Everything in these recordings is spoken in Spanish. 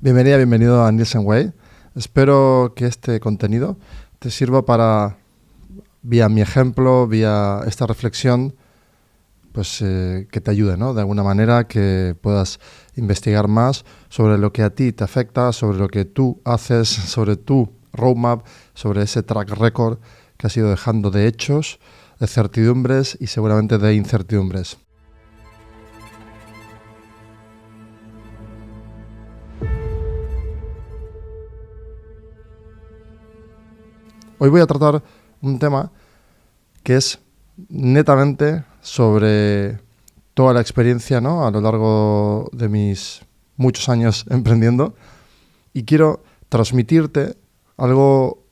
Bienvenida, bienvenido a Nielsen Way. Espero que este contenido te sirva para, vía mi ejemplo, vía esta reflexión, pues que te ayude, ¿no? De alguna manera que puedas investigar más sobre lo que a ti te afecta, sobre lo que tú haces, sobre tu roadmap, sobre ese track record que has ido dejando de hechos, de certidumbres y seguramente de incertidumbres. Hoy voy a tratar un tema que es netamente sobre toda la experiencia, ¿no?, a lo largo de mis muchos años emprendiendo, y quiero transmitirte algo,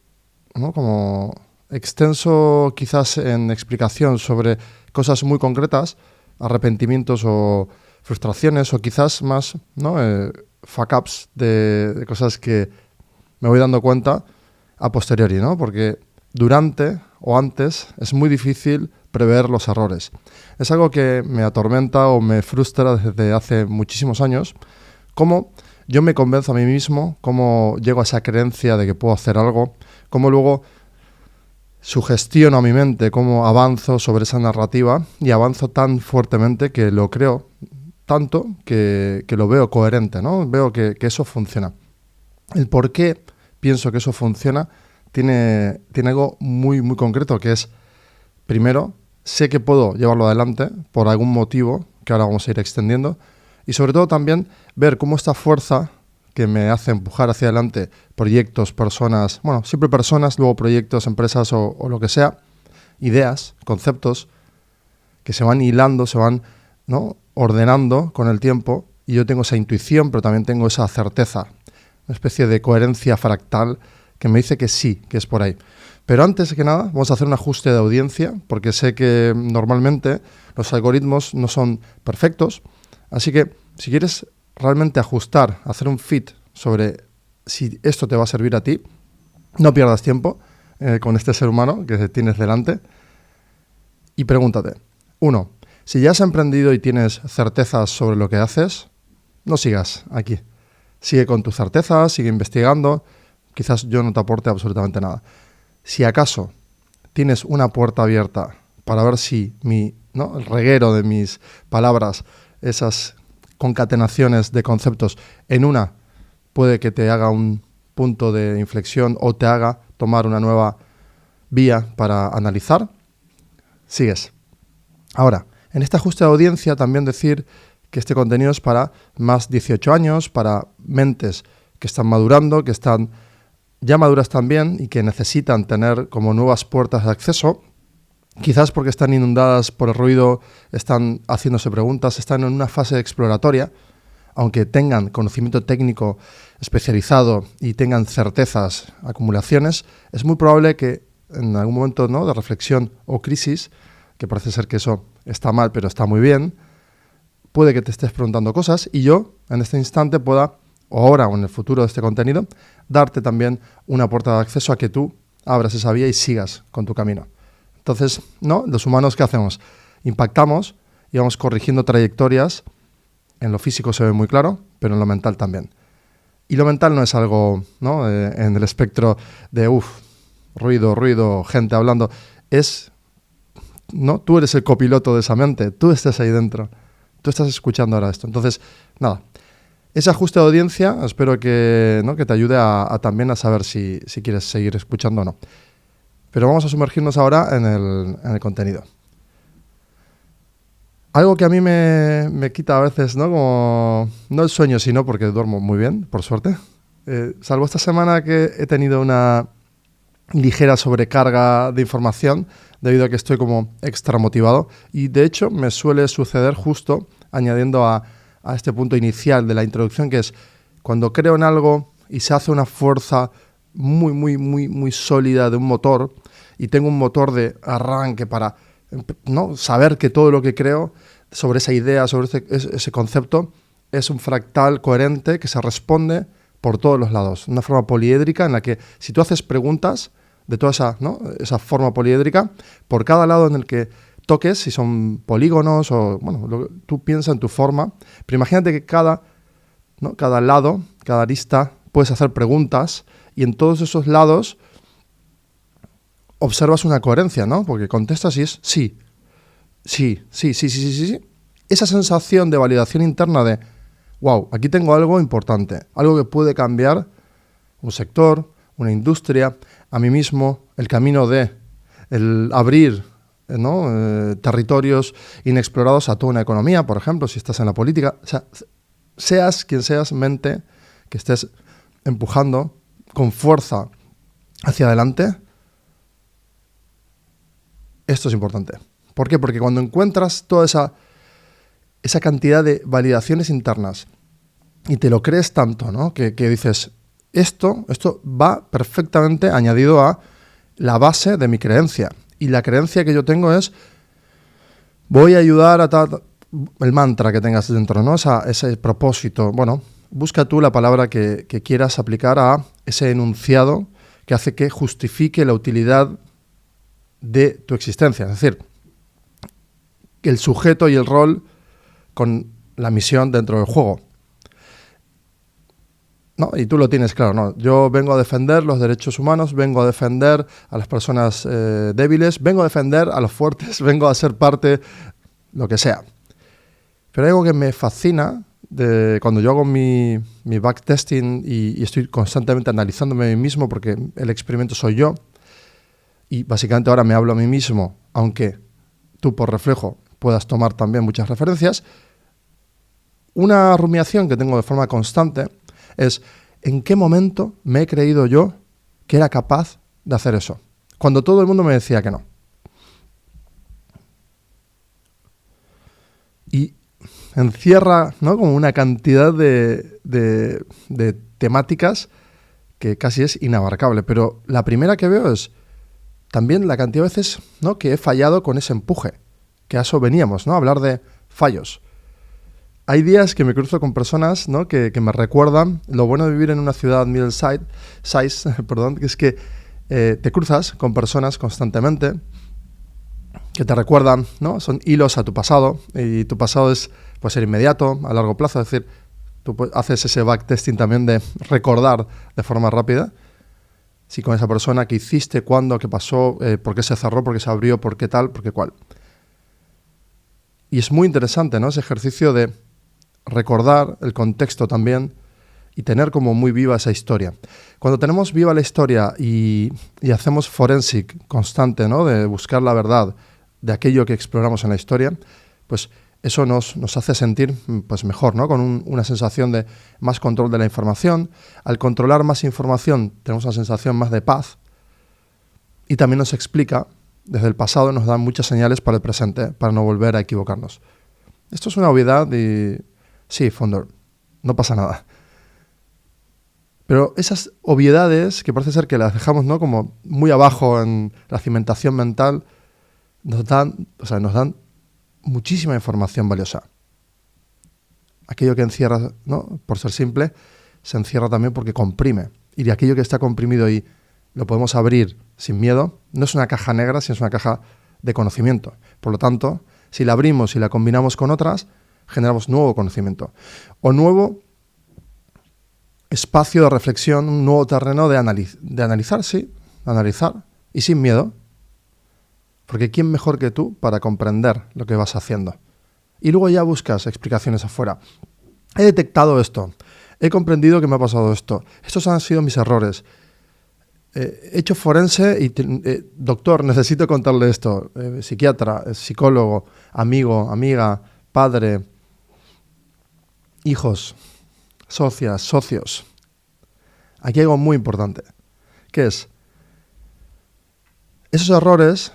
¿no?, como extenso quizás en explicación sobre cosas muy concretas, arrepentimientos o frustraciones, o quizás más, ¿no?, fuck ups de cosas que me voy dando cuenta a posteriori, ¿no? Porque durante o antes es muy difícil prever los errores. Es algo que me atormenta o me frustra desde hace muchísimos años, cómo yo me convenzo a mí mismo, cómo llego a esa creencia de que puedo hacer algo, cómo luego sugestiono a mi mente, cómo avanzo sobre esa narrativa y avanzo tan fuertemente que lo creo tanto que lo veo coherente, ¿no? Veo que eso funciona. El por qué pienso que eso funciona tiene algo muy, muy concreto, que es, primero, sé que puedo llevarlo adelante por algún motivo que ahora vamos a ir extendiendo, y sobre todo también ver cómo esta fuerza que me hace empujar hacia adelante proyectos, personas, bueno, siempre personas, luego proyectos, empresas o lo que sea, ideas, conceptos, que se van hilando, se van, ¿no?, ordenando con el tiempo, y yo tengo esa intuición, pero también tengo esa certeza, una especie de coherencia fractal que me dice que sí, que es por ahí. Pero antes que nada, vamos a hacer un ajuste de audiencia, porque sé que normalmente los algoritmos no son perfectos. Así que si quieres realmente ajustar, hacer un fit sobre si esto te va a servir a ti, no pierdas tiempo con este ser humano que tienes delante y pregúntate. 1. Si ya has emprendido y tienes certezas sobre lo que haces, no sigas aquí. Sigue con tus certezas, sigue investigando. Quizás yo no te aporte absolutamente nada. Si acaso tienes una puerta abierta para ver si el reguero de mis palabras, esas concatenaciones de conceptos, en una puede que te haga un punto de inflexión o te haga tomar una nueva vía para analizar, sigues. Ahora, en este ajuste de audiencia también decir que este contenido es para más 18 años, para mentes que están madurando, que están ya maduras también y que necesitan tener como nuevas puertas de acceso, quizás porque están inundadas por el ruido, están haciéndose preguntas, están en una fase exploratoria, aunque tengan conocimiento técnico especializado y tengan certezas, acumulaciones, es muy probable que en algún momento, ¿no?, de reflexión o crisis, que parece ser que eso está mal pero está muy bien, puede que te estés preguntando cosas y yo en este instante pueda, o ahora o en el futuro de este contenido, darte también una puerta de acceso a que tú abras esa vía y sigas con tu camino. Entonces, ¿no?, los humanos, ¿qué hacemos? Impactamos y vamos corrigiendo trayectorias. En lo físico se ve muy claro, pero en lo mental también. Y lo mental no es algo, ¿no?, en el espectro de ruido, gente hablando. Es, ¿no?, tú eres el copiloto de esa mente, tú estás ahí dentro. Tú estás escuchando ahora esto. Entonces, nada, ese ajuste de audiencia espero que te ayude a también a saber si quieres seguir escuchando o no. Pero vamos a sumergirnos ahora en el contenido. Algo que a mí me quita a veces, ¿no?, como no el sueño, sino porque duermo muy bien, por suerte. Salvo esta semana que he tenido una ligera sobrecarga de información debido a que estoy como extra motivado, y de hecho me suele suceder justo añadiendo a este punto inicial de la introducción, que es cuando creo en algo y se hace una fuerza muy, muy, muy, muy sólida de un motor, y tengo un motor de arranque para, ¿no?, saber que todo lo que creo sobre esa idea, sobre ese concepto, es un fractal coherente que se responde por todos los lados. Una forma poliédrica en la que si tú haces preguntas de toda esa forma poliédrica, por cada lado en el que toques, si son polígonos o, tú piensas en tu forma, pero imagínate que cada lado, cada arista, puedes hacer preguntas y en todos esos lados observas una coherencia, ¿no? Porque contestas y es sí. Esa sensación de validación interna de, wow, aquí tengo algo importante, algo que puede cambiar un sector, una industria, a mí mismo, el camino de el abrir, ¿no? Territorios inexplorados a toda una economía, por ejemplo, si estás en la política. O sea, seas quien seas, mente, que estés empujando con fuerza hacia adelante, esto es importante. ¿Por qué? Porque cuando encuentras toda esa cantidad de validaciones internas y te lo crees tanto, ¿no? Que dices, esto va perfectamente añadido a la base de mi creencia. Y la creencia que yo tengo es, voy a ayudar a el mantra que tengas dentro, ¿no? Ese propósito. Bueno, busca tú la palabra que quieras aplicar a ese enunciado que hace que justifique la utilidad de tu existencia. Es decir, el sujeto y el rol con la misión dentro del juego. ¿No? Y tú lo tienes claro, ¿no? Yo vengo a defender los derechos humanos, vengo a defender a las personas débiles, vengo a defender a los fuertes, vengo a ser parte, lo que sea. Pero hay algo que me fascina cuando yo hago mi backtesting y estoy constantemente analizándome a mí mismo, porque el experimento soy yo, y básicamente ahora me hablo a mí mismo, aunque tú por reflejo puedas tomar también muchas referencias. Una rumiación que tengo de forma constante es, ¿en qué momento me he creído yo que era capaz de hacer eso? Cuando todo el mundo me decía que no. Y encierra, ¿no? Como una cantidad de temáticas que casi es inabarcable. Pero la primera que veo es también la cantidad de veces, ¿no? que he fallado con ese empuje. Que a eso veníamos, ¿no? A hablar de fallos. Hay días que me cruzo con personas, ¿no? que me recuerdan lo bueno de vivir en una ciudad middle size, que es que te cruzas con personas constantemente que te recuerdan, ¿no? Son hilos a tu pasado, y tu pasado puede ser inmediato, a largo plazo, es decir, tú haces ese backtesting también de recordar de forma rápida si con esa persona, qué hiciste, cuándo, qué pasó, por qué se cerró, por qué se abrió, por qué tal, por qué cual. Y es muy interesante, ¿no? Ese ejercicio de recordar el contexto también y tener como muy viva esa historia. Cuando tenemos viva la historia y hacemos forensic constante, ¿no? De buscar la verdad de aquello que exploramos en la historia, pues eso nos hace sentir pues mejor, ¿no? Con una sensación de más control de la información. Al controlar más información tenemos una sensación más de paz, y también nos explica, desde el pasado nos da muchas señales para el presente, para no volver a equivocarnos. Esto es una obviedad y sí, Fondor, no pasa nada. Pero esas obviedades, que parece ser que las dejamos, ¿no? como muy abajo en la cimentación mental, nos dan muchísima información valiosa. Aquello que encierra, ¿no? por ser simple, se encierra también porque comprime. Y de aquello que está comprimido y lo podemos abrir sin miedo, no es una caja negra, sino es una caja de conocimiento. Por lo tanto, si la abrimos y la combinamos con otras, generamos nuevo conocimiento. O nuevo espacio de reflexión, un nuevo terreno de analizar, sí, analizar, y sin miedo. Porque ¿quién mejor que tú para comprender lo que vas haciendo? Y luego ya buscas explicaciones afuera. He detectado esto, he comprendido que me ha pasado esto, estos han sido mis errores. He hecho forense y, doctor, necesito contarle esto. Psiquiatra, psicólogo, amigo, amiga, padre, hijos, socias, socios. Aquí hay algo muy importante, que es, esos errores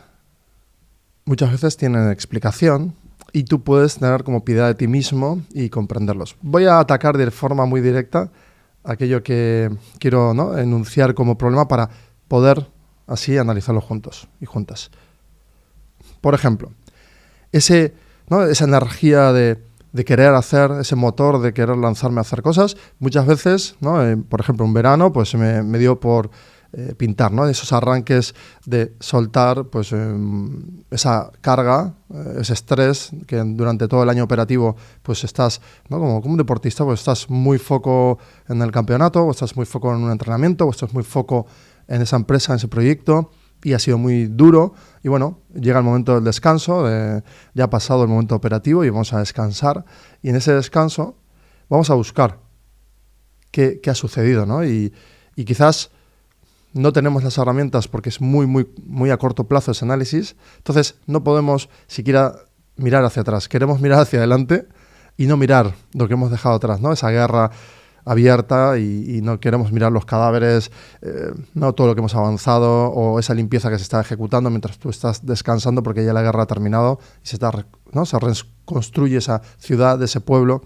muchas veces tienen explicación y tú puedes tener como piedad de ti mismo y comprenderlos. Voy a atacar de forma muy directa aquello que quiero, ¿no? enunciar como problema para poder así analizarlo juntos y juntas. Por ejemplo, esa energía de querer hacer, ese motor de querer lanzarme a hacer cosas, muchas veces, ¿no? Por ejemplo, un verano, pues me dio por pintar, ¿no? Esos arranques de soltar pues, esa carga, ese estrés que durante todo el año operativo pues estás, ¿no? Como un deportista, pues estás muy foco en el campeonato, o estás muy foco en un entrenamiento, o estás muy foco en esa empresa, en ese proyecto, y ha sido muy duro. Y bueno, llega el momento del descanso, ya ha pasado el momento operativo y vamos a descansar. Y en ese descanso vamos a buscar qué ha sucedido, ¿no? Y quizás no tenemos las herramientas porque es muy a corto plazo ese análisis. Entonces no podemos siquiera mirar hacia atrás. Queremos mirar hacia adelante y no mirar lo que hemos dejado atrás, ¿no? Esa guerra abierta y no queremos mirar los cadáveres, no todo lo que hemos avanzado o esa limpieza que se está ejecutando mientras tú estás descansando porque ya la guerra ha terminado y se reconstruye esa ciudad, ese pueblo,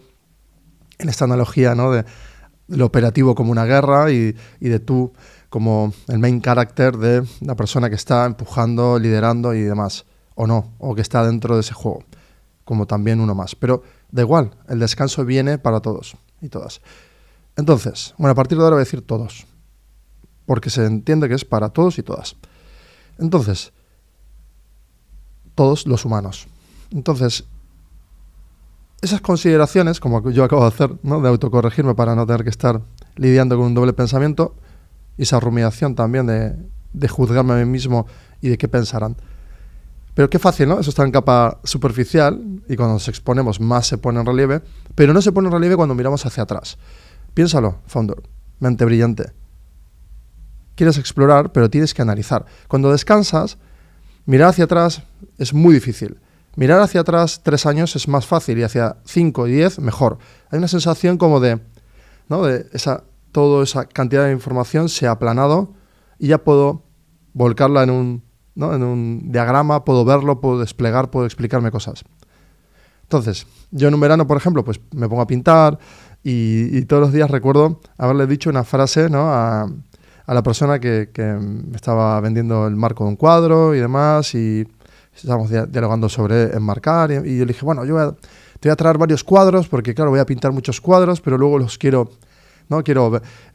en esta analogía, ¿no? de lo operativo como una guerra y de tú como el main character de la persona que está empujando, liderando y demás, o no, o que está dentro de ese juego, como también uno más. Pero da igual, el descanso viene para todos y todas. Entonces, bueno, a partir de ahora voy a decir todos, porque se entiende que es para todos y todas. Entonces, todos los humanos. Entonces, esas consideraciones, como yo acabo de hacer, ¿no? De autocorregirme para no tener que estar lidiando con un doble pensamiento, y esa rumiación también de juzgarme a mí mismo y de qué pensarán. Pero qué fácil, ¿no? Eso está en capa superficial y cuando nos exponemos más se pone en relieve, pero no se pone en relieve cuando miramos hacia atrás. Piénsalo, founder, mente brillante. Quieres explorar, pero tienes que analizar. Cuando descansas, mirar hacia atrás es muy difícil. Mirar hacia atrás 3 años es más fácil y hacia 5 y 10 mejor. Hay una sensación como de, ¿no? De toda esa cantidad de información se ha aplanado y ya puedo volcarla en un diagrama, puedo verlo, puedo desplegar, puedo explicarme cosas. Entonces, yo en un verano, por ejemplo, pues me pongo a pintar y todos los días recuerdo haberle dicho una frase, ¿no? a la persona que me estaba vendiendo el marco de un cuadro y demás, y estábamos dialogando sobre enmarcar, y yo le dije, bueno, te voy a traer varios cuadros, porque claro, voy a pintar muchos cuadros, pero luego los quiero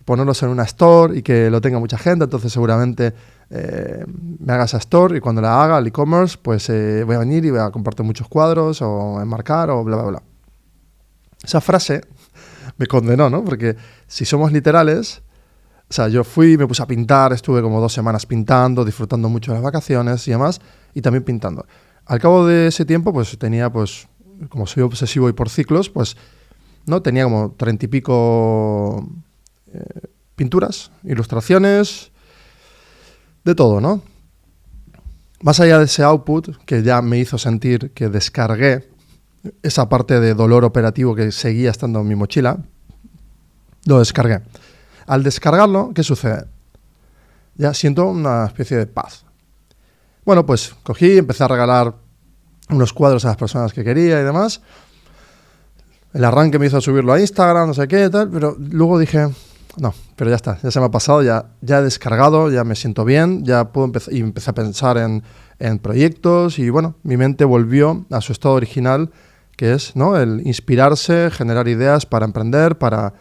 ponerlos en una store y que lo tenga mucha gente, entonces seguramente me haga esa store y cuando la haga, el e-commerce, pues voy a venir y voy a comprarte muchos cuadros o enmarcar o bla, bla, bla. Esa frase me condenó, ¿no? Porque si somos literales, o sea, yo fui, me puse a pintar, estuve como 2 semanas pintando, disfrutando mucho de las vacaciones y demás, y también pintando. Al cabo de ese tiempo, pues tenía, pues, como soy obsesivo y por ciclos, pues, ¿no? Tenía como 30 y pico pinturas, ilustraciones, de todo, ¿no? Más allá de ese output que ya me hizo sentir que descargué esa parte de dolor operativo que seguía estando en mi mochila, lo descargué. Al descargarlo, ¿qué sucede? Ya siento una especie de paz. Bueno, pues cogí, empecé a regalar unos cuadros a las personas que quería y demás. El arranque me hizo subirlo a Instagram, no sé qué, tal, pero luego dije, no, pero ya está, ya se me ha pasado, ya he descargado, ya me siento bien, ya puedo empezar, y empecé a pensar en proyectos y bueno, mi mente volvió a su estado original, que es, ¿no? El inspirarse, generar ideas para emprender, para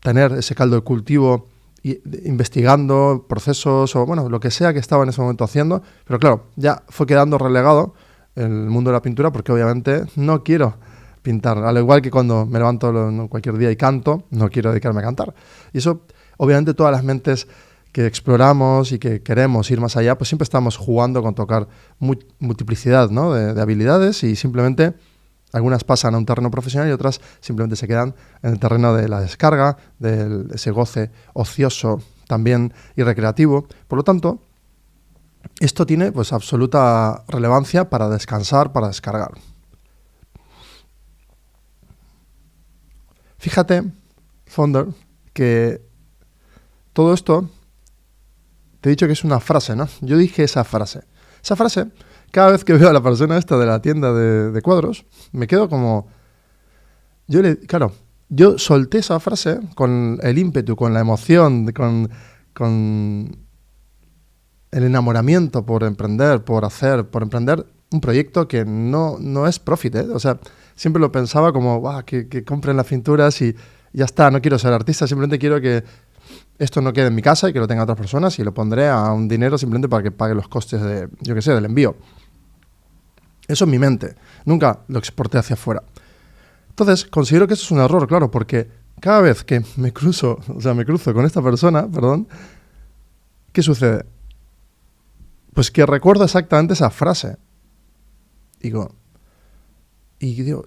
tener ese caldo de cultivo investigando procesos o bueno, lo que sea que estaba en ese momento haciendo, pero claro, ya fue quedando relegado el mundo de la pintura porque obviamente no quiero pintar, al igual que cuando me levanto cualquier día y canto, no quiero dedicarme a cantar. Y eso, obviamente, todas las mentes que exploramos y que queremos ir más allá, pues siempre estamos jugando con tocar multiplicidad, ¿no? de habilidades y simplemente algunas pasan a un terreno profesional y otras simplemente se quedan en el terreno de la descarga, de ese goce ocioso también y recreativo. Por lo tanto, esto tiene pues absoluta relevancia para descansar, para descargar. Fíjate, founder, que todo esto, te he dicho que es una frase, ¿no? Yo dije esa frase. Esa frase, cada vez que veo a la persona esta de la tienda de cuadros, me quedo como... Yo solté esa frase con el ímpetu, con la emoción, con el enamoramiento por emprender, por emprender un proyecto que no es profit, ¿eh? O sea, siempre lo pensaba como, que compren las pinturas y ya está, no quiero ser artista, simplemente quiero que esto no quede en mi casa y que lo tengan otras personas y lo pondré a un dinero simplemente para que pague los costes de, yo qué sé, del envío. Eso en mi mente. Nunca lo exporté hacia afuera. Entonces, considero que eso es un error, claro, porque cada vez que me cruzo con esta persona, ¿qué sucede? Pues que recuerdo exactamente esa frase. Digo,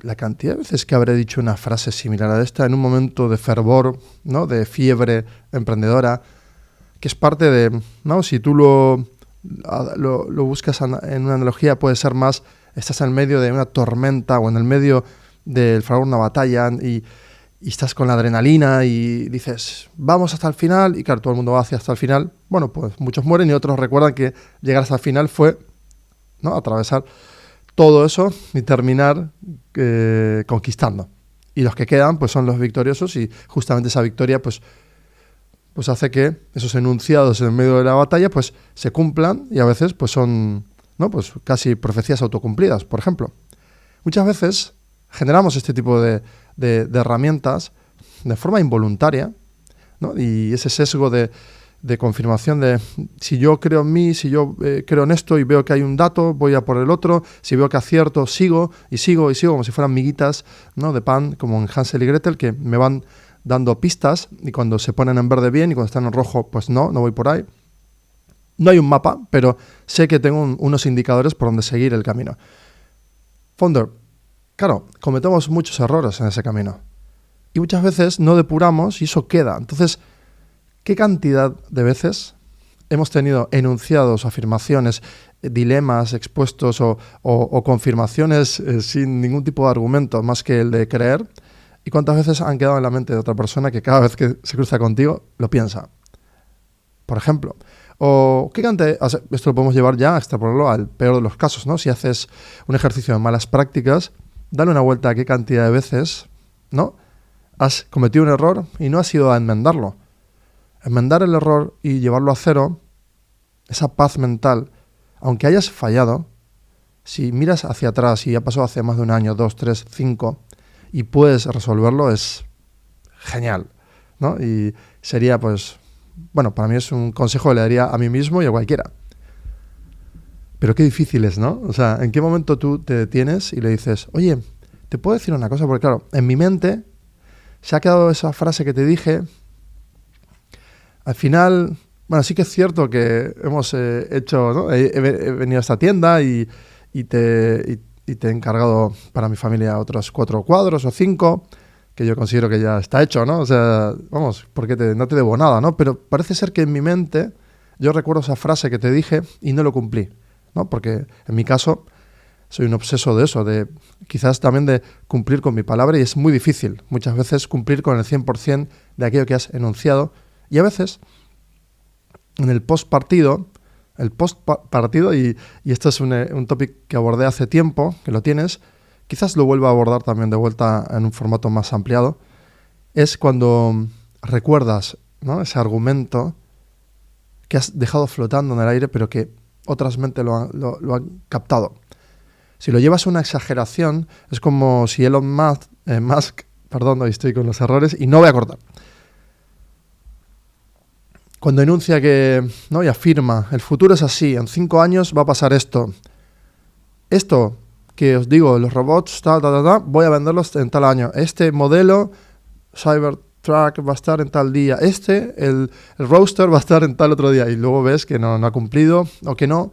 la cantidad de veces que habré dicho una frase similar a esta en un momento de fervor, ¿no? De fiebre emprendedora, que es parte de, ¿no? Si tú lo buscas en una analogía, puede ser más, estás en medio de una tormenta o en el medio del fragor de una batalla y estás con la adrenalina y dices, vamos hasta el final, y claro, todo el mundo va hasta el final. Bueno, pues muchos mueren y otros recuerdan que llegar hasta el final fue, ¿no? Atravesar todo eso y terminar conquistando. Y los que quedan pues son los victoriosos, y justamente esa victoria pues hace que esos enunciados en medio de la batalla pues se cumplan, y a veces pues son, ¿no? Pues casi profecías autocumplidas, por ejemplo. Muchas veces generamos este tipo de herramientas de forma involuntaria, ¿no? Y ese sesgo de confirmación de si yo creo en mí, si yo creo en esto y veo que hay un dato, voy a por el otro, si veo que acierto, sigo, como si fueran miguitas, ¿no? De pan, como en Hansel y Gretel, que me van dando pistas, y cuando se ponen en verde bien y cuando están en rojo, pues no voy por ahí. No hay un mapa, pero sé que tengo unos indicadores por donde seguir el camino. Founder, claro, cometemos muchos errores en ese camino. Y muchas veces no depuramos y eso queda. Entonces, ¿qué cantidad de veces hemos tenido enunciados, afirmaciones, dilemas expuestos o confirmaciones sin ningún tipo de argumento más que el de creer? ¿Y cuántas veces han quedado en la mente de otra persona que cada vez que se cruza contigo lo piensa? Por ejemplo. O ¿qué cantidad? Esto lo podemos llevar ya a extrapolarlo al peor de los casos, ¿no? Si haces un ejercicio de malas prácticas, dale una vuelta a qué cantidad de veces, ¿no? Has cometido un error y no has ido a enmendarlo. Enmendar el error y llevarlo a cero, esa paz mental, aunque hayas fallado, si miras hacia atrás y ha pasado hace más de un año, 2, 3, 5, y puedes resolverlo, es genial, ¿no? Y sería, pues, bueno, para mí es un consejo que le daría a mí mismo y a cualquiera. Pero qué difícil es, ¿no? O sea, ¿en qué momento tú te detienes y le dices, oye, te puedo decir una cosa? Porque claro, en mi mente se ha quedado esa frase que te dije. Al final, bueno, sí que es cierto que hemos hecho, ¿no? He venido a esta tienda y te he encargado para mi familia otros 4 cuadros o 5, que yo considero que ya está hecho, ¿no? O sea, vamos, porque no te debo nada, ¿no? Pero parece ser que en mi mente yo recuerdo esa frase que te dije y no lo cumplí, ¿no? Porque en mi caso soy un obseso de eso, de quizás también de cumplir con mi palabra, y es muy difícil muchas veces cumplir con el 100% de aquello que has enunciado. Y a veces, en el post-partido, y esto es un topic que abordé hace tiempo, que lo tienes, quizás lo vuelva a abordar también de vuelta en un formato más ampliado, es cuando recuerdas, ¿no? Ese argumento que has dejado flotando en el aire, pero que otras mentes lo han captado. Si lo llevas a una exageración, es como si Elon Musk, hoy estoy con los errores, y no voy a cortar. Cuando enuncia que, ¿no? Y afirma, el futuro es así, en 5 años va a pasar esto. Esto que os digo, los robots, voy a venderlos en tal año. Este modelo Cybertruck va a estar en tal día. El Roadster va a estar en tal otro día. Y luego ves que no ha cumplido, o que no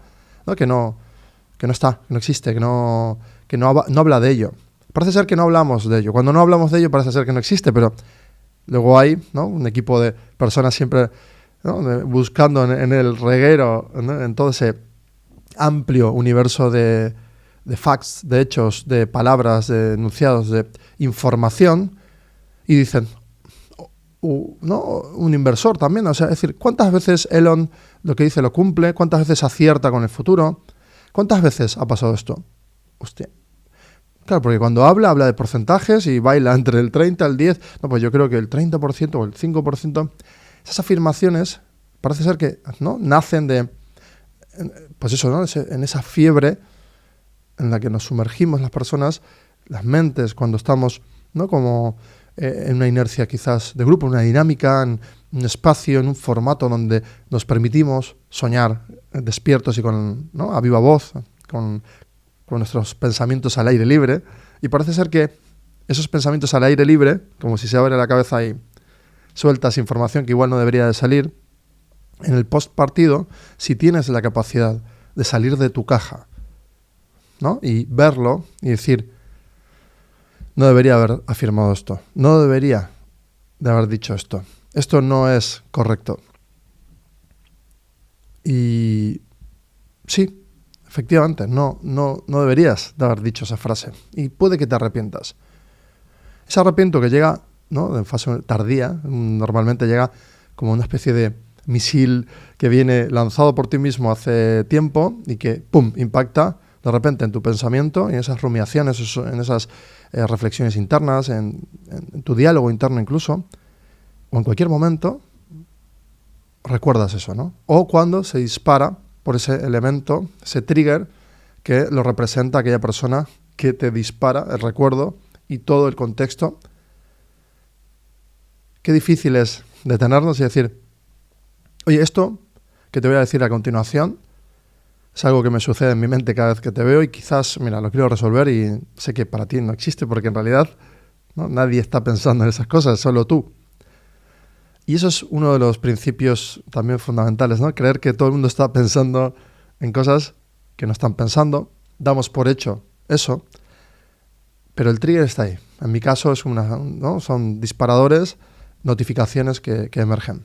está, que no existe, que no habla de ello. Parece ser que no hablamos de ello. Cuando no hablamos de ello parece ser que no existe, pero luego hay, ¿no? Un equipo de personas siempre, ¿no? Buscando en el reguero, ¿no? En todo ese amplio universo de facts, de hechos, de palabras, de enunciados, de información, y dicen, ¿no? Un inversor también, o sea, es decir, ¿cuántas veces Elon lo que dice lo cumple? ¿Cuántas veces acierta con el futuro? ¿Cuántas veces ha pasado esto? Hostia. Claro, porque cuando habla de porcentajes y baila entre el 30 al 10, no, pues yo creo que el 30% o el 5%, esas afirmaciones parece ser que, ¿no? Nacen de, pues eso, ¿no? En esa fiebre en la que nos sumergimos las personas, las mentes, cuando estamos, ¿no? Como en una inercia quizás de grupo, una dinámica, un espacio, en un formato donde nos permitimos soñar despiertos y a viva voz, con nuestros pensamientos al aire libre. Y parece ser que esos pensamientos al aire libre, como si se abre la cabeza y sueltas información que igual no debería de salir, en el post partido, si tienes la capacidad de salir de tu caja, ¿no? Y verlo y decir, no debería haber afirmado esto, no debería de haber dicho esto, esto no es correcto. Y sí, efectivamente, no deberías de haber dicho esa frase. Y puede que te arrepientas. Ese arrepiento que llega, ¿no?, de fase tardía, normalmente llega como una especie de misil que viene lanzado por ti mismo hace tiempo y que, ¡pum!, impacta de repente en tu pensamiento, en esas rumiaciones, en esas reflexiones internas, en tu diálogo interno incluso, o en cualquier momento recuerdas eso, ¿no? O cuando se dispara por ese elemento, ese trigger que lo representa aquella persona que te dispara el recuerdo y todo el contexto. Qué difícil es detenernos y decir, oye, esto que te voy a decir a continuación es algo que me sucede en mi mente cada vez que te veo y quizás, mira, lo quiero resolver y sé que para ti no existe porque en realidad, ¿no?, nadie está pensando en esas cosas, solo tú. Y eso es uno de los principios también fundamentales, ¿no? Creer que todo el mundo está pensando en cosas que no están pensando. Damos por hecho eso, pero el trigger está ahí. En mi caso es ¿no?, son disparadores, notificaciones que emergen.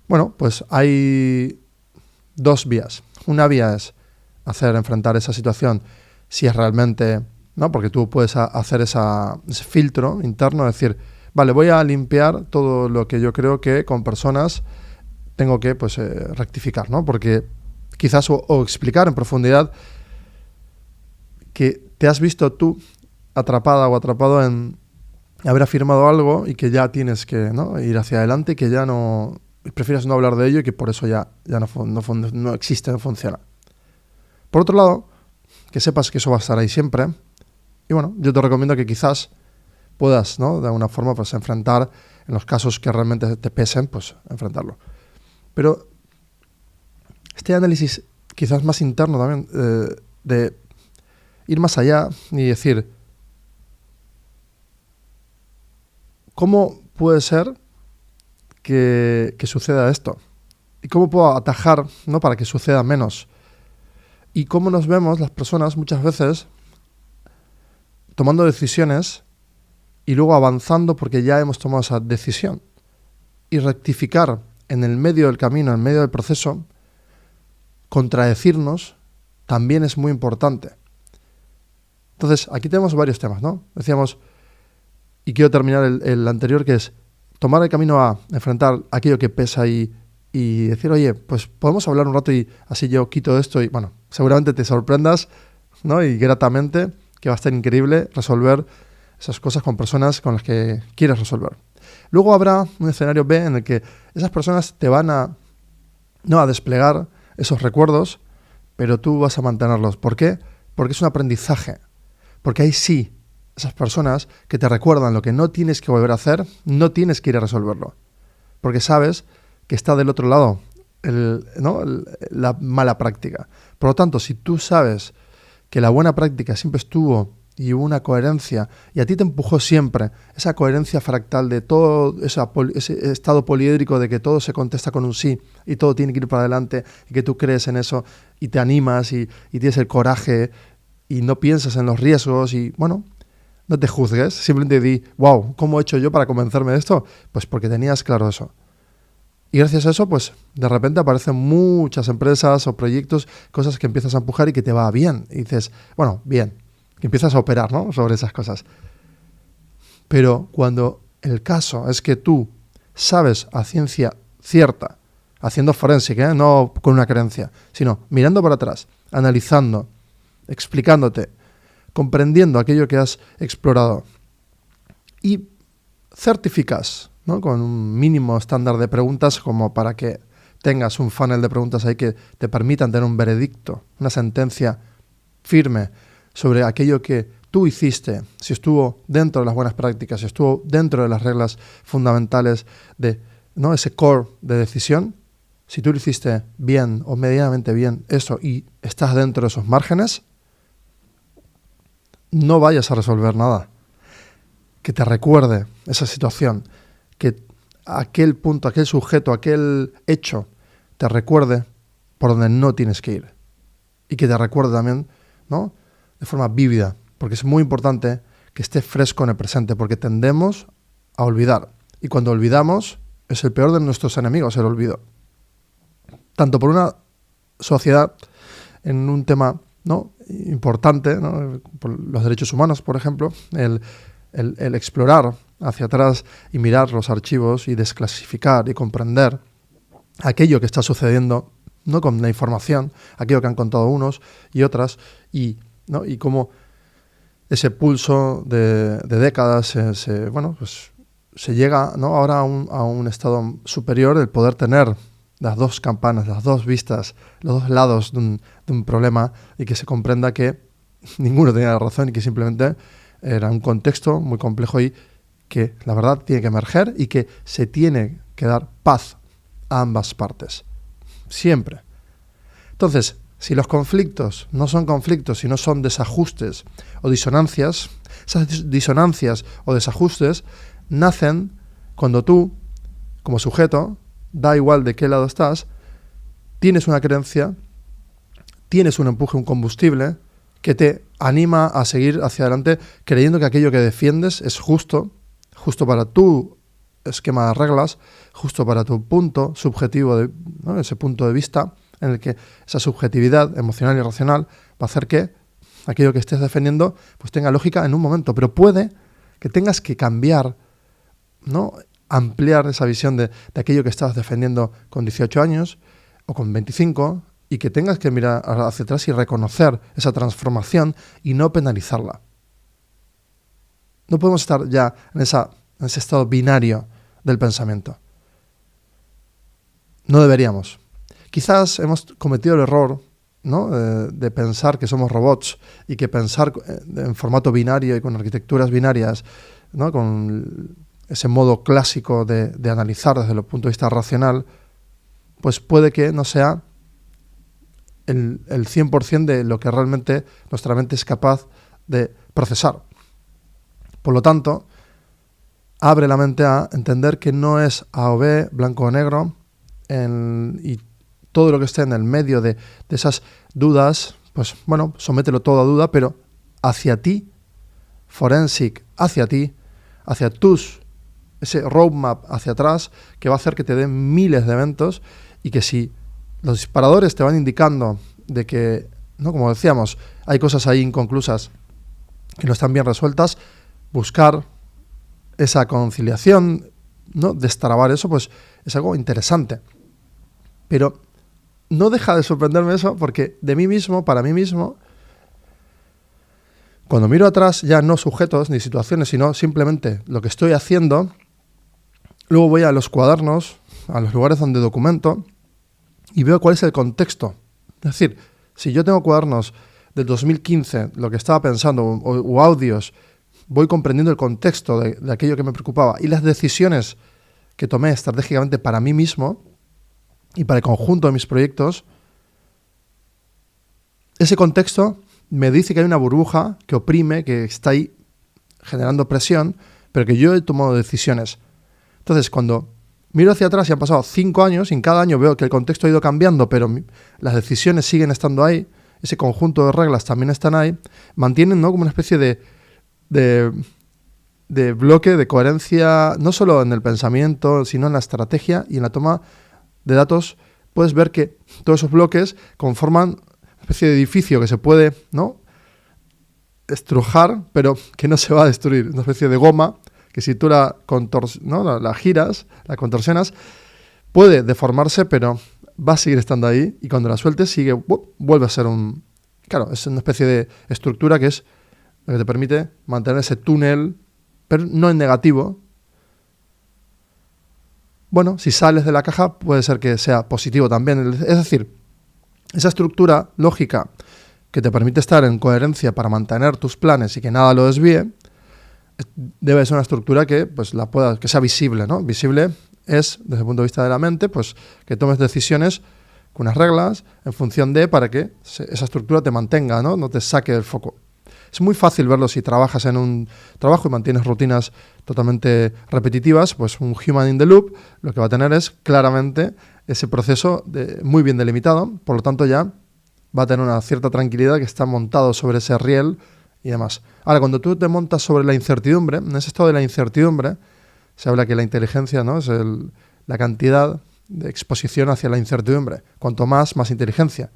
Bueno, pues hay dos vías. Una vía es enfrentar esa situación si es realmente, ¿no?, porque tú puedes hacer ese filtro interno, decir, vale, voy a limpiar todo lo que yo creo que con personas tengo que rectificar, ¿no? Porque quizás o explicar en profundidad que te has visto tú atrapada o atrapado en haber afirmado algo y que ya tienes que, ¿no?, ir hacia adelante y que ya no prefieres no hablar de ello y que por eso ya no existe, no funciona. Por otro lado, que sepas que eso va a estar ahí siempre. Y bueno, yo te recomiendo que quizás puedas, ¿no?, de alguna forma enfrentar, en los casos que realmente te pesen, enfrentarlo. Pero este análisis quizás más interno también, de ir más allá y decir, ¿cómo puede ser que suceda esto? ¿Y cómo puedo atajar, ¿no?, para que suceda menos? Y cómo nos vemos las personas muchas veces tomando decisiones y luego avanzando porque ya hemos tomado esa decisión. Y rectificar en el medio del camino, en medio del proceso, contradecirnos, también es muy importante. Entonces, aquí tenemos varios temas, ¿no? Decíamos, y quiero terminar el anterior, que es tomar el camino a enfrentar aquello que pesa y decir, oye, pues podemos hablar un rato y así yo quito esto y, bueno, seguramente te sorprendas, ¿no?, y gratamente, que va a estar increíble resolver esas cosas con personas con las que quieres resolver. Luego habrá un escenario B en el que esas personas te van a desplegar esos recuerdos, pero tú vas a mantenerlos. ¿Por qué? Porque es un aprendizaje. Porque ahí sí, esas personas que te recuerdan lo que no tienes que volver a hacer, no tienes que ir a resolverlo. Porque sabes que está del otro lado la mala práctica. Por lo tanto, si tú sabes que la buena práctica siempre estuvo y hubo una coherencia, y a ti te empujó siempre esa coherencia fractal de todo ese estado poliédrico de que todo se contesta con un sí y todo tiene que ir para adelante y que tú crees en eso y te animas y tienes el coraje y no piensas en los riesgos y, bueno, no te juzgues, simplemente di, wow, ¿cómo he hecho yo para convencerme de esto? Pues porque tenías claro eso. Y gracias a eso, pues de repente aparecen muchas empresas o proyectos, cosas que empiezas a empujar y que te va bien. Y dices, bueno, bien, que empiezas a operar, ¿no?, sobre esas cosas. Pero cuando el caso es que tú sabes a ciencia cierta, haciendo forénsica, no con una creencia, sino mirando para atrás, analizando, explicándote, comprendiendo aquello que has explorado y certificas, ¿no?, con un mínimo estándar de preguntas como para que tengas un funnel de preguntas ahí que te permitan tener un veredicto, una sentencia firme sobre aquello que tú hiciste, si estuvo dentro de las buenas prácticas, si estuvo dentro de las reglas fundamentales de, ¿no?, ese core de decisión, si tú lo hiciste bien o medianamente bien eso y estás dentro de esos márgenes, no vayas a resolver nada. Que te recuerde esa situación, que aquel punto, aquel sujeto, aquel hecho te recuerde por donde no tienes que ir. Y que te recuerde también, ¿no?, de forma vívida, porque es muy importante que esté fresco en el presente, porque tendemos a olvidar. Y cuando olvidamos, es el peor de nuestros enemigos, el olvido. Tanto por una sociedad, en un tema, ¿no?, importante, ¿no?, por los derechos humanos, por ejemplo, el explorar hacia atrás y mirar los archivos y desclasificar y comprender aquello que está sucediendo, no con la información, aquello que han contado unos y otras, y cómo ese pulso de décadas se llega, ¿no?, ahora a un estado superior, el poder tener las dos campanas, las dos vistas, los dos lados de un problema, y que se comprenda que ninguno tenía la razón y que simplemente era un contexto muy complejo y que la verdad tiene que emerger y que se tiene que dar paz a ambas partes. Siempre. Entonces, si los conflictos no son conflictos, sino son desajustes o disonancias, esas disonancias o desajustes nacen cuando tú, como sujeto, da igual de qué lado estás, tienes una creencia, tienes un empuje, un combustible que te anima a seguir hacia adelante creyendo que aquello que defiendes es justo para tu esquema de reglas, justo para tu punto subjetivo, ¿no?, ese punto de vista en el que esa subjetividad emocional y racional va a hacer que aquello que estés defendiendo pues tenga lógica en un momento, pero puede que tengas que cambiar, ¿no?, ampliar esa visión de aquello que estabas defendiendo con 18 años o con 25 y que tengas que mirar hacia atrás y reconocer esa transformación y no penalizarla. No podemos estar ya en ese estado binario del pensamiento. No deberíamos. Quizás hemos cometido el error, ¿no?, de pensar que somos robots y que pensar en formato binario y con arquitecturas binarias, ¿no?, con ese modo clásico de analizar desde el punto de vista racional, pues puede que no sea el 100% de lo que realmente nuestra mente es capaz de procesar. Por lo tanto, abre la mente a entender que no es A o B, blanco o negro, y todo lo que esté en el medio de esas dudas, pues bueno, somételo todo a duda, pero hacia ti, forensic, hacia ti, hacia ese roadmap hacia atrás, que va a hacer que te den miles de eventos y que si los disparadores te van indicando de que, ¿no?, como decíamos, hay cosas ahí inconclusas que no están bien resueltas, buscar esa conciliación, ¿no?, destrabar eso, pues es algo interesante. Pero no deja de sorprenderme eso, porque de mí mismo, para mí mismo, cuando miro atrás, ya no sujetos ni situaciones, sino simplemente lo que estoy haciendo, luego voy a los cuadernos, a los lugares donde documento, y veo cuál es el contexto. Es decir, si yo tengo cuadernos del 2015, lo que estaba pensando, o audios, voy comprendiendo el contexto de aquello que me preocupaba y las decisiones que tomé estratégicamente para mí mismo y para el conjunto de mis proyectos. Ese contexto me dice que hay una burbuja que oprime, que está ahí generando presión, pero que yo he tomado decisiones. Entonces, cuando miro hacia atrás y han pasado 5 años, y en cada año veo que el contexto ha ido cambiando, pero las decisiones siguen estando ahí, ese conjunto de reglas también están ahí, mantienen, ¿no?, como una especie de bloque, de coherencia, no solo en el pensamiento, sino en la estrategia y en la toma de datos. Puedes ver que todos esos bloques conforman una especie de edificio que se puede, ¿no?, estrujar, pero que no se va a destruir. Una especie de goma que si tú la giras, la contorsionas, puede deformarse, pero va a seguir estando ahí, y cuando la sueltes vuelve a ser es una especie de estructura que es lo que te permite mantener ese túnel, pero no en negativo. Bueno, si sales de la caja puede ser que sea positivo también. Es decir, esa estructura lógica que te permite estar en coherencia para mantener tus planes y que nada lo desvíe, debe ser una estructura que pues que sea visible, ¿no? Visible es, desde el punto de vista de la mente, pues que tomes decisiones con unas reglas en función de para que esa estructura te mantenga, ¿no? No te saque del foco. Es muy fácil verlo si trabajas en un trabajo y mantienes rutinas totalmente repetitivas, pues un human in the loop lo que va a tener es claramente ese proceso muy bien delimitado, por lo tanto ya va a tener una cierta tranquilidad que está montado sobre ese riel y demás. Ahora, cuando tú te montas sobre la incertidumbre, en ese estado de la incertidumbre, se habla que la inteligencia, ¿no?, es la cantidad de exposición hacia la incertidumbre. Cuanto más inteligencia.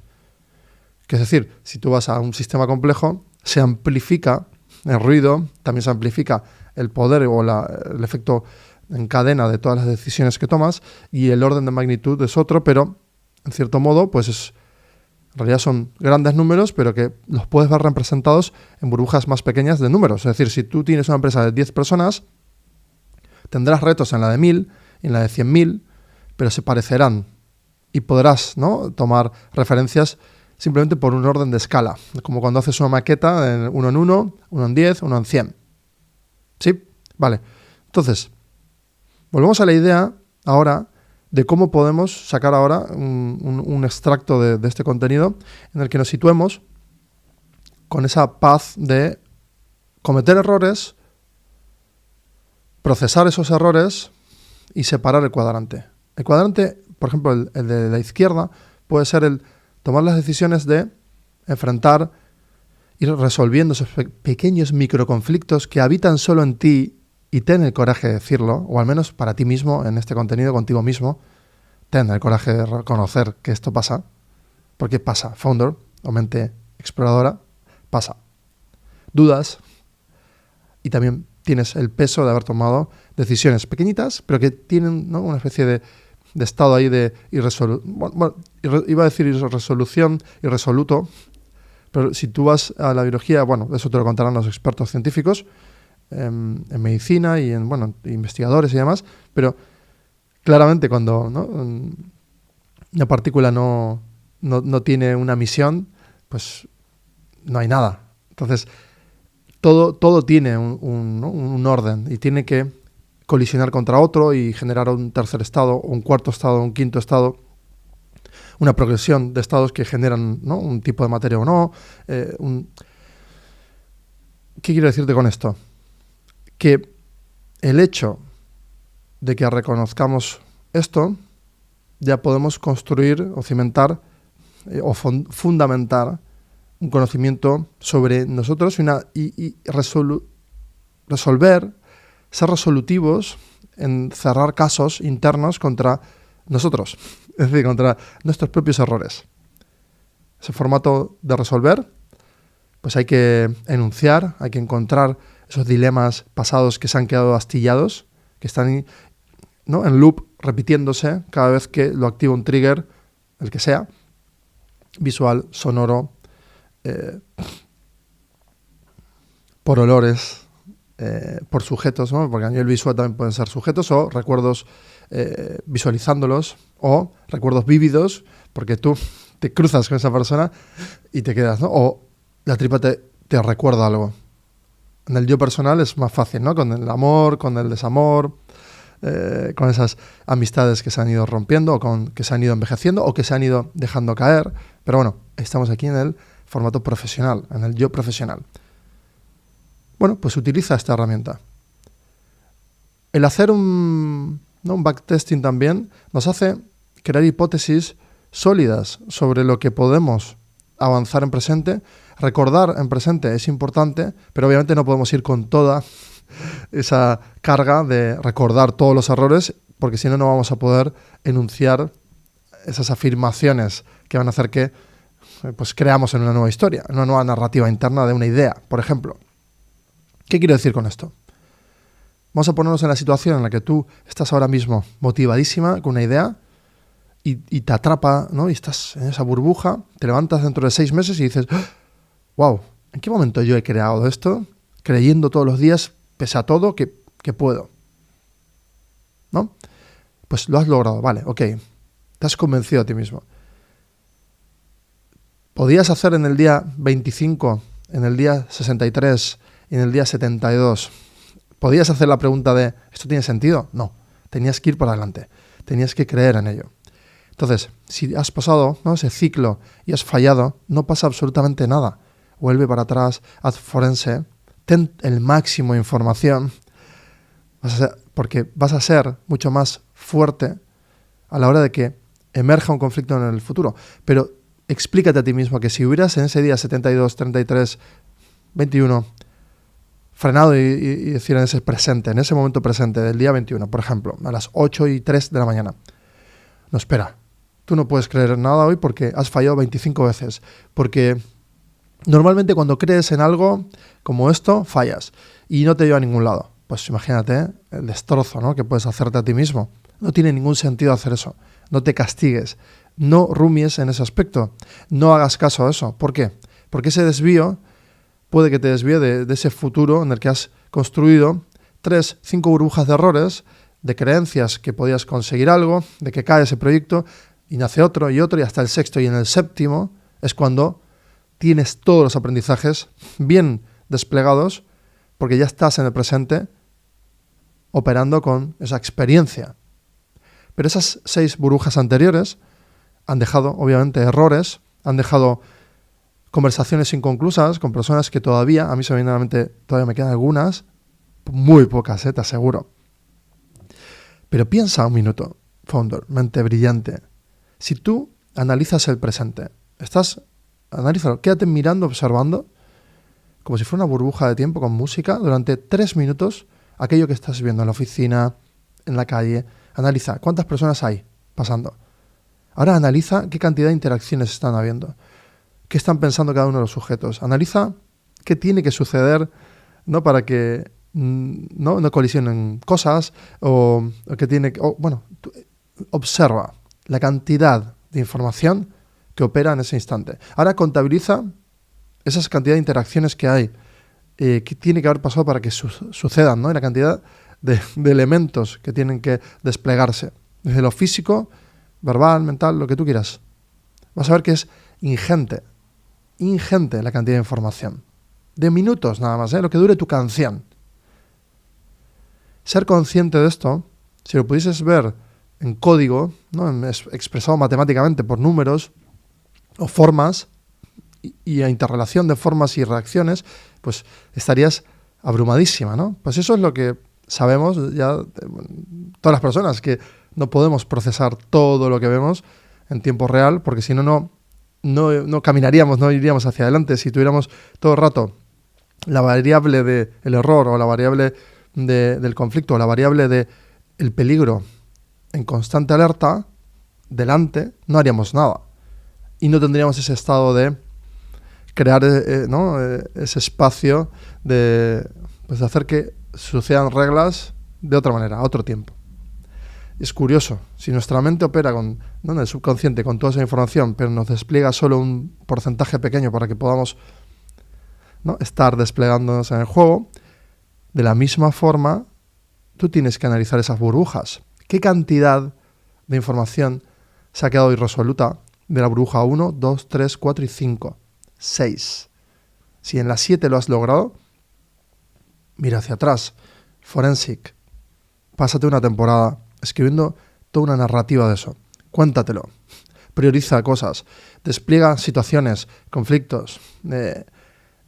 Que es decir, si tú vas a un sistema complejo, se amplifica el ruido, también se amplifica el poder o el efecto en cadena de todas las decisiones que tomas, y el orden de magnitud es otro, pero en cierto modo, pues en realidad son grandes números, pero que los puedes ver representados en burbujas más pequeñas de números. Es decir, si tú tienes una empresa de 10 personas, tendrás retos en la de 1000 y en la de 100.000, pero se parecerán y podrás, ¿no?, tomar referencias simplemente por un orden de escala, como cuando haces una maqueta en 1 en 1, 1 en 10, 1 en 100. ¿Sí? Vale. Entonces, volvemos a la idea ahora de cómo podemos sacar ahora un extracto de este contenido en el que nos situemos con esa paz de cometer errores, procesar esos errores y separar el cuadrante. El cuadrante, por ejemplo, el de la izquierda, puede ser el tomar las decisiones de enfrentar, ir resolviendo esos pequeños microconflictos que habitan solo en ti, y ten el coraje de decirlo, o al menos para ti mismo, en este contenido, contigo mismo, ten el coraje de reconocer que esto pasa, porque pasa, founder o mente exploradora, pasa. Dudas, y también tienes el peso de haber tomado decisiones pequeñitas, pero que tienen, ¿no?, una especie de estado ahí de iba a decir irresolución, irresoluto, pero si tú vas a la biología, bueno, eso te lo contarán los expertos científicos, en medicina y en, investigadores y demás, pero claramente cuando, ¿no?, una partícula no tiene una misión, pues no hay nada. Entonces, todo tiene un orden y tiene que colisionar contra otro y generar un tercer estado, un cuarto estado, un quinto estado, una progresión de estados que generan, ¿no?, un tipo de materia o no. ¿Qué quiero decirte con esto? Que el hecho de que reconozcamos esto, ya podemos construir o cimentar o fundamentar un conocimiento sobre nosotros y resolver, ser resolutivos en cerrar casos internos contra nosotros, es decir, contra nuestros propios errores. Ese formato de resolver, pues hay que enunciar, hay que encontrar esos dilemas pasados que se han quedado astillados, que están, ¿no?, en loop, repitiéndose cada vez que lo activa un trigger, el que sea, visual, sonoro, por olores, por sujetos, ¿no?, porque a nivel visual también pueden ser sujetos, o recuerdos visualizándolos, o recuerdos vívidos, porque tú te cruzas con esa persona y te quedas, ¿no?, o la tripa te recuerda algo. En el yo personal es más fácil, ¿no?, con el amor, con el desamor, con esas amistades que se han ido rompiendo, o que se han ido envejeciendo, o que se han ido dejando caer. Pero bueno, estamos aquí en el formato profesional, en el yo profesional. Bueno, pues utiliza esta herramienta. El hacer un backtesting también nos hace crear hipótesis sólidas sobre lo que podemos avanzar en presente. Recordar en presente es importante, pero obviamente no podemos ir con toda esa carga de recordar todos los errores, porque si no, no vamos a poder enunciar esas afirmaciones que van a hacer que pues creamos en una nueva historia, en una nueva narrativa interna de una idea, por ejemplo. ¿Qué quiero decir con esto? Vamos a ponernos en la situación en la que tú estás ahora mismo motivadísima con una idea y te atrapa, ¿no?, y estás en esa burbuja, te levantas dentro de 6 meses y dices, wow, ¿en qué momento yo he creado esto? Creyendo todos los días, pese a todo, que puedo, ¿no? Pues lo has logrado, vale, ok, te has convencido a ti mismo. podías hacer en el día 25, en el día 63 y en el día 72. ¿Podías hacer la pregunta de ¿esto tiene sentido? No, tenías que ir para adelante, tenías que creer en ello. Entonces, si has pasado, ¿no?, ese ciclo y has fallado, no pasa absolutamente nada. Vuelve para atrás, haz forense, ten el máximo de información, porque vas a ser mucho más fuerte a la hora de que emerja un conflicto en el futuro. Pero explícate a ti mismo que si hubieras en ese día 72, 33, 21 frenado y decir en ese presente, en ese momento presente del día 21, por ejemplo, a las 8:03 de la mañana, no, espera, tú no puedes creer nada hoy porque has fallado 25 veces, porque normalmente cuando crees en algo como esto, fallas y no te lleva a ningún lado. Pues imagínate el destrozo, ¿no?, que puedes hacerte a ti mismo. No tiene ningún sentido hacer eso. No te castigues, no rumies en ese aspecto, no hagas caso a eso. ¿Por qué? Porque ese desvío puede que te desvíe de ese futuro en el que has construido 3, 5 burbujas de errores, de creencias que podías conseguir algo, de que cae ese proyecto y nace otro y hasta el 6º, y en el 7º es cuando tienes todos los aprendizajes bien desplegados porque ya estás en el presente operando con esa experiencia. Pero esas 6 burbujas anteriores han dejado, obviamente, errores, han dejado conversaciones inconclusas con personas que todavía, a mí se me viene a la mente, todavía me quedan algunas, muy pocas, te aseguro. Pero piensa un minuto, founder, mente brillante. Si tú analizas el presente, analízalo, quédate mirando, observando, como si fuera una burbuja de tiempo con música, durante 3 minutos, aquello que estás viendo en la oficina, en la calle. Analiza cuántas personas hay pasando. Ahora analiza qué cantidad de interacciones están habiendo. ¿Qué están pensando cada uno de los sujetos? Analiza qué tiene que suceder, ¿no?, para que no colisionen cosas observa la cantidad de información que opera en ese instante. Ahora contabiliza esas cantidad de interacciones que hay, que tiene que haber pasado para que sucedan, ¿no?, y la cantidad de elementos que tienen que desplegarse, desde lo físico, verbal, mental, lo que tú quieras. Vas a ver que es ingente la cantidad de información. De minutos nada más, lo que dure tu canción. Ser consciente de esto, si lo pudieses ver en código, ¿no?, expresado matemáticamente por números o formas y a interrelación de formas y reacciones, pues estarías abrumadísima, ¿no? Pues eso es lo que sabemos ya todas las personas, que no podemos procesar todo lo que vemos en tiempo real, porque si no caminaríamos, no iríamos hacia adelante. Si tuviéramos todo el rato la variable del error o la variable del conflicto o la variable del peligro en constante alerta delante, no haríamos nada. Y no tendríamos ese estado de crear ese espacio de hacer que sucedan reglas de otra manera, a otro tiempo. Es curioso, si nuestra mente opera en el subconsciente con toda esa información, pero nos despliega solo un porcentaje pequeño para que podamos, ¿no?, estar desplegándonos en el juego, de la misma forma, tú tienes que analizar esas burbujas. ¿Qué cantidad de información se ha quedado irresoluta de la burbuja 1, 2, 3, 4 y 5? 6. Si en la 7 lo has logrado, mira hacia atrás. Forensic. Pásate una temporada escribiendo toda una narrativa de eso. Cuéntatelo. Prioriza cosas. Despliega situaciones, conflictos.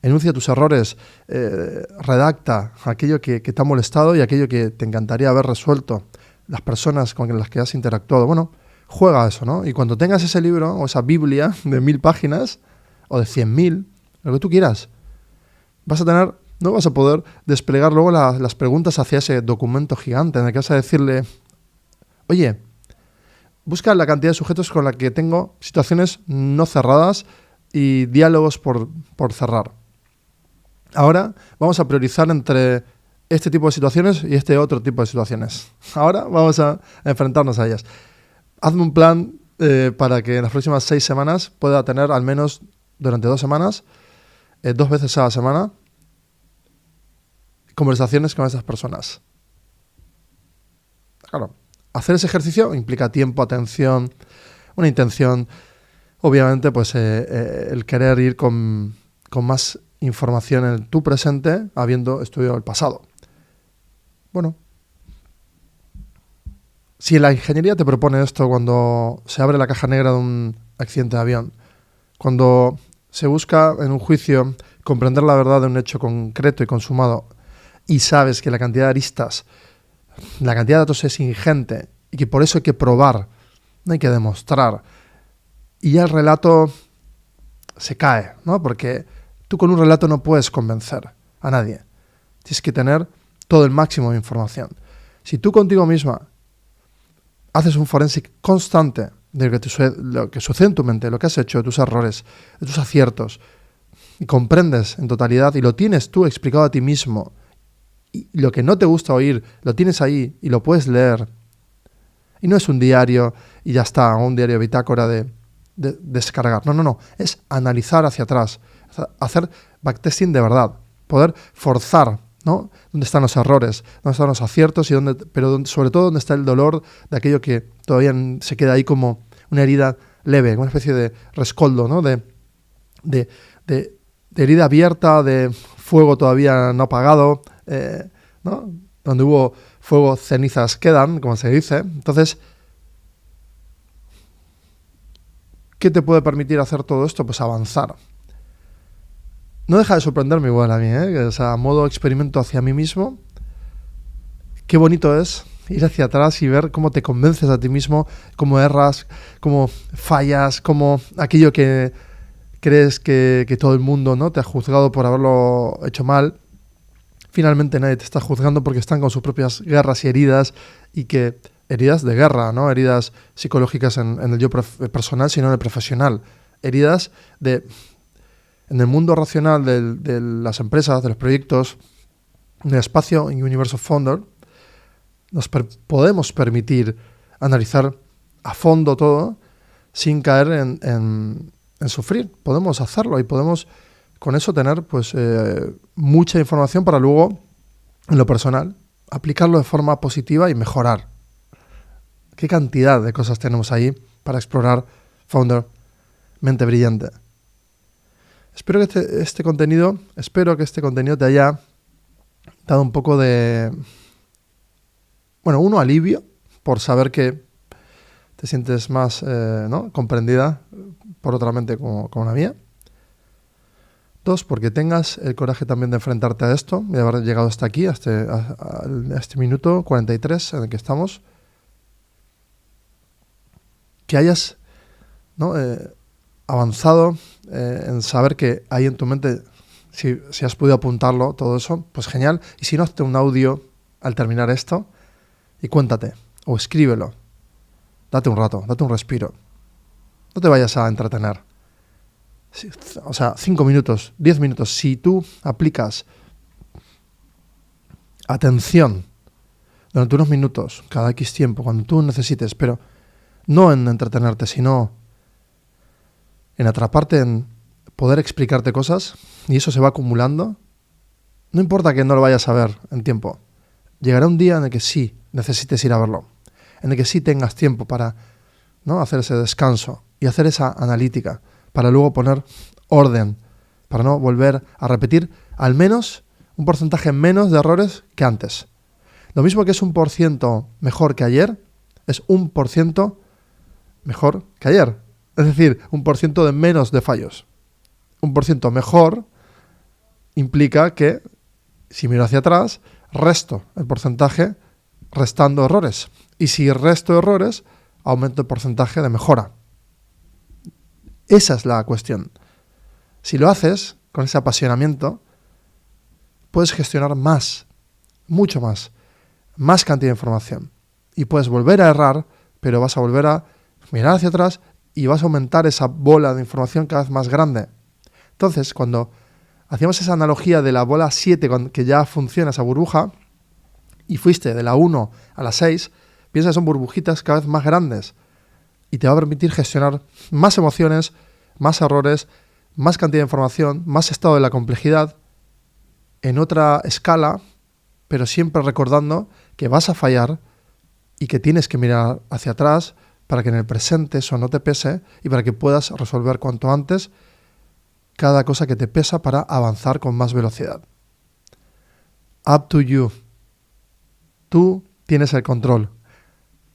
Enuncia tus errores. Redacta aquello que te ha molestado y aquello que te encantaría haber resuelto. Las personas con las que has interactuado. Bueno, juega eso, ¿no? Y cuando tengas ese libro o esa Biblia de 1000 páginas o de 100.000, lo que tú quieras, no vas a poder desplegar luego las preguntas hacia ese documento gigante en el que vas a decirle: oye, busca la cantidad de sujetos con la que tengo situaciones no cerradas y diálogos por cerrar. Ahora vamos a priorizar entre este tipo de situaciones y este otro tipo de situaciones. Ahora vamos a enfrentarnos a ellas. Hazme un plan para que en las próximas 6 semanas pueda tener al menos durante 2 semanas, 2 veces a la semana, conversaciones con esas personas. Claro, hacer ese ejercicio implica tiempo, atención, una intención, obviamente, pues el querer ir con más información en tu presente, habiendo estudiado el pasado. Bueno, si la ingeniería te propone esto cuando se abre la caja negra de un accidente de avión, cuando se busca en un juicio comprender la verdad de un hecho concreto y consumado, y sabes que la cantidad de aristas, la cantidad de datos es ingente y que por eso hay que probar, no hay que demostrar, y ya el relato se cae, ¿no? Porque tú con un relato no puedes convencer a nadie. Tienes que tener todo el máximo de información. Si tú contigo misma haces un forensic constante de lo que sucede en tu mente, lo que has hecho, de tus errores, de tus aciertos, y comprendes en totalidad y lo tienes tú explicado a ti mismo, y lo que no te gusta oír lo tienes ahí y lo puedes leer, y no es un diario y ya está, o un diario bitácora de descargar, no, es analizar hacia atrás, hacer backtesting de verdad, poder forzar, ¿no? Dónde están los errores, dónde están los aciertos, pero sobre todo dónde está el dolor de aquello que todavía se queda ahí como una herida leve, una especie de rescoldo, ¿no? De herida abierta, de fuego todavía no apagado, ¿no? Donde hubo fuego, cenizas quedan, como se dice. Entonces, ¿qué te puede permitir hacer todo esto? Pues avanzar. No deja de sorprenderme igual a mí, ¿eh? O sea, modo experimento hacia mí mismo. Qué bonito es ir hacia atrás y ver cómo te convences a ti mismo, cómo erras, cómo fallas, cómo aquello que crees que todo el mundo, ¿no?, te ha juzgado por haberlo hecho mal. Finalmente nadie te está juzgando porque están con sus propias guerras y heridas, y que heridas de guerra, ¿no? Heridas psicológicas en el yo personal, sino en el profesional. Heridas en el mundo racional de las empresas, de los proyectos, en el espacio en Universo Founder, nos podemos permitir analizar a fondo todo sin caer en sufrir. Podemos hacerlo y podemos con eso tener pues mucha información para luego, en lo personal, aplicarlo de forma positiva y mejorar. ¿Qué cantidad de cosas tenemos ahí para explorar Founder Mente Brillante? Espero que este contenido te haya dado un poco de, uno, alivio por saber que te sientes más ¿no?, comprendida por otra mente como la mía. 2, porque tengas el coraje también de enfrentarte a esto y de haber llegado hasta aquí, a este minuto 43 en el que estamos. Que hayas, ¿no?, avanzado en saber que hay en tu mente, si has podido apuntarlo, todo eso, pues genial. Y si no, hazte un audio al terminar esto y cuéntate, o escríbelo. Date un rato, date un respiro. No te vayas a entretener. O sea, 5 minutos, 10 minutos. Si tú aplicas atención durante unos minutos, cada X tiempo, cuando tú necesites, pero no en entretenerte, sino en atraparte, en poder explicarte cosas, y eso se va acumulando, no importa que no lo vayas a ver en tiempo. Llegará un día en el que sí necesites ir a verlo, en el que sí tengas tiempo para, ¿no?, hacer ese descanso y hacer esa analítica, para luego poner orden, para no volver a repetir al menos un porcentaje menos de errores que antes. Lo mismo que es 1% mejor que ayer, es 1% mejor que ayer. Es decir, 1% de menos de fallos. 1% mejor implica que, si miro hacia atrás, resto el porcentaje restando errores. Y si resto errores, aumento el porcentaje de mejora. Esa es la cuestión. Si lo haces con ese apasionamiento, puedes gestionar más, mucho más cantidad de información. Y puedes volver a errar, pero vas a volver a mirar hacia atrás y vas a aumentar esa bola de información cada vez más grande. Entonces, cuando hacíamos esa analogía de la bola 7, que ya funciona esa burbuja, y fuiste de la 1 a la 6, piensa que son burbujitas cada vez más grandes. Y te va a permitir gestionar más emociones, más errores, más cantidad de información, más estado de la complejidad, en otra escala, pero siempre recordando que vas a fallar y que tienes que mirar hacia atrás para que en el presente eso no te pese y para que puedas resolver cuanto antes cada cosa que te pesa para avanzar con más velocidad. Up to you. Tú tienes el control.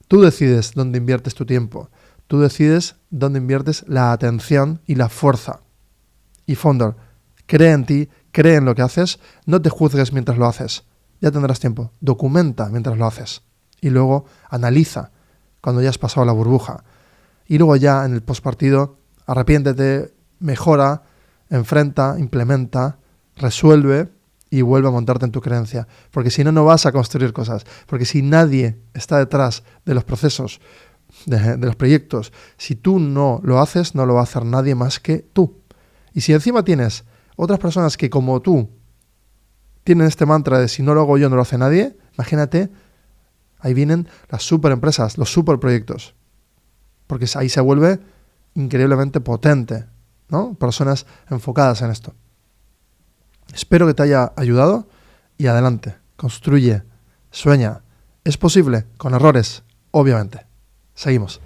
Tú decides dónde inviertes tu tiempo. Tú decides dónde inviertes la atención y la fuerza. Y Founder, cree en ti, cree en lo que haces, no te juzgues mientras lo haces. Ya tendrás tiempo. Documenta mientras lo haces. Y luego analiza cuando ya has pasado la burbuja. Y luego ya en el postpartido, arrepiéntete, mejora, enfrenta, implementa, resuelve y vuelve a montarte en tu creencia. Porque si no, no vas a construir cosas. Porque si nadie está detrás de los procesos, de los proyectos, si tú no lo haces, no lo va a hacer nadie más que tú. Y si encima tienes otras personas que como tú tienen este mantra de si no lo hago yo, no lo hace nadie, imagínate, ahí vienen las super empresas, los super proyectos. Porque ahí se vuelve increíblemente potente, ¿no? Personas enfocadas en esto. Espero que te haya ayudado y adelante, construye, sueña. Es posible, con errores, obviamente. Seguimos.